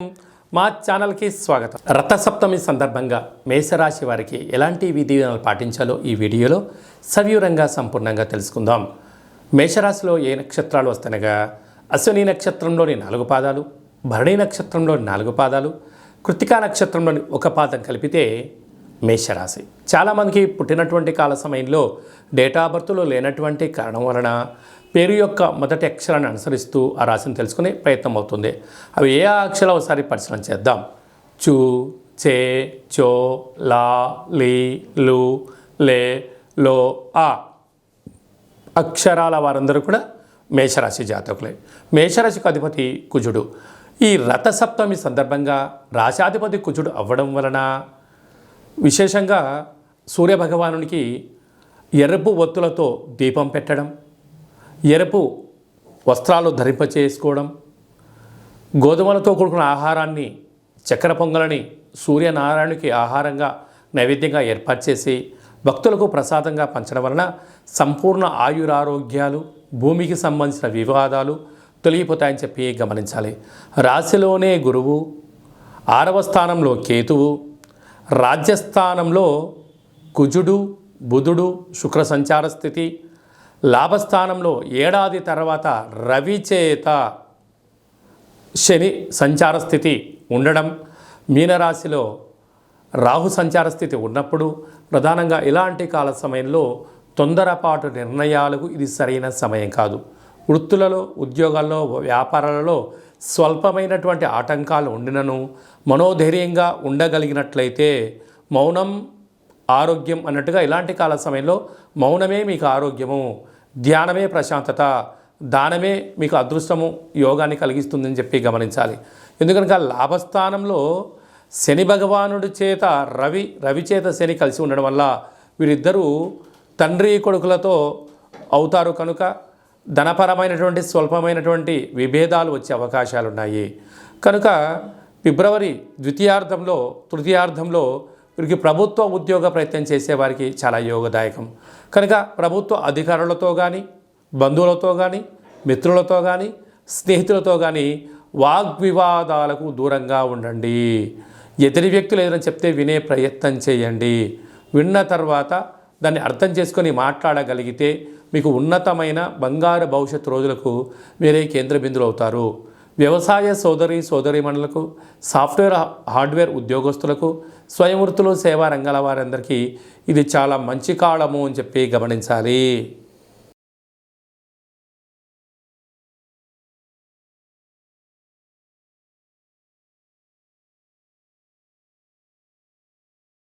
మా ఛానల్కి స్వాగతం. రథసప్తమి సందర్భంగా మేషరాశి వారికి ఎలాంటి విధి విధానాలు పాటించాలో ఈ వీడియోలో సవివరంగా సంపూర్ణంగా తెలుసుకుందాం. మేషరాశిలో ఏ నక్షత్రాలు వస్తనగా అశ్విని నక్షత్రంలోని 4 పాదాలు, భరణి నక్షత్రంలోని 4 పాదాలు, కృత్తికా నక్షత్రంలోని 1 పాదం కలిపితే మేషరాశి. చాలామందికి పుట్టినటువంటి కాల సమయంలో డేటా ఆఫ్ బర్త్లో లేనటువంటి కారణం వలన పేరు యొక్క మొదటి అక్షరాన్ని అనుసరిస్తూ ఆ రాశిని తెలుసుకునే ప్రయత్నం అవుతుంది. అవి ఏ అక్షరాలు ఒకసారి పరిశీలన చేద్దాం. చు, చే, చో, లా, లీ, లు, లే, లో, ఆ అక్షరాల వారందరూ కూడా మేషరాశి జాతకులే. మేషరాశికి అధిపతి కుజుడు. ఈ రథసప్తమి సందర్భంగా రాశాధిపతి కుజుడు అవ్వడం వలన విశేషంగా సూర్యభగవానునికి ఎరుపు ఒత్తులతో దీపం పెట్టడం, ఎరుపు వస్త్రాలు ధరింపచేసుకోవడం, గోధుమలతో కూడుకున్న ఆహారాన్ని, చక్కెర పొంగలని సూర్యనారాయణునికి ఆహారంగా నైవేద్యంగా ఏర్పాటు చేసి భక్తులకు ప్రసాదంగా పంచడం వలన సంపూర్ణ ఆయురారోగ్యాలు, భూమికి సంబంధించిన వివాదాలు తొలగిపోతాయని చెప్పి గమనించాలి. రాశిలోనే గురువు, 6వ స్థానంలో కేతువు, రాజ్యస్థానంలో కుజుడు, బుధుడు, శుక్ర సంచార స్థితి, లాభస్థానంలో ఏడాది తర్వాత రవి చేత శని సంచార స్థితి ఉండడం, మీనరాశిలో రాహు సంచార స్థితి ఉన్నప్పుడు ప్రధానంగా ఇలాంటి కాల సమయంలో తొందరపాటు నిర్ణయాలకు ఇది సరైన సమయం కాదు. వృత్తులలో, ఉద్యోగాల్లో, వ్యాపారాలలో స్వల్పమైనటువంటి ఆటంకాలు ఉండినను మనోధైర్యంగా ఉండగలిగినట్లయితే మౌనం ఆరోగ్యం అన్నట్టుగా ఇలాంటి కాల సమయంలో మౌనమే మీకు ఆరోగ్యము, ధ్యానమే ప్రశాంతత, దానమే మీకు అదృష్టము, యోగాన్ని కలిగిస్తుందని చెప్పి గమనించాలి. ఎందుకనగా లాభస్థానంలో శని భగవానుడి చేత రవి చేత శని కలిసి ఉండడం వల్ల వీరిద్దరూ తండ్రి కొడుకులతో అవుతారు కనుక ధనపరమైనటువంటి స్వల్పమైనటువంటి విభేదాలు వచ్చే అవకాశాలు ఉన్నాయి. కనుక ఫిబ్రవరి ద్వితీయార్థంలో, తృతీయార్థంలో వీరికి ప్రభుత్వ ఉద్యోగ ప్రయత్నం చేసేవారికి చాలా యోగదాయకం. కనుక ప్రభుత్వ అధికారులతో కానీ, బంధువులతో కానీ, మిత్రులతో కానీ, స్నేహితులతో కానీ వాగ్వివాదాలకు దూరంగా ఉండండి. ఎదుటి వ్యక్తులు ఏదైనా చెప్తే వినే ప్రయత్నం చేయండి. విన్న తర్వాత దాన్ని అర్థం చేసుకొని మాట్లాడగలిగితే మీకు ఉన్నతమైన బంగారు భవిష్యత్తు రోజులకు మీరే కేంద్ర బిందులు అవుతారు. వ్యవసాయ సోదరీమణులకు, సాఫ్ట్వేర్ హార్డ్వేర్ ఉద్యోగస్తులకు, స్వయం వృత్తులు, సేవా రంగాల వారందరికీ ఇది చాలా మంచి కాలము అని చెప్పి గమనించాలి.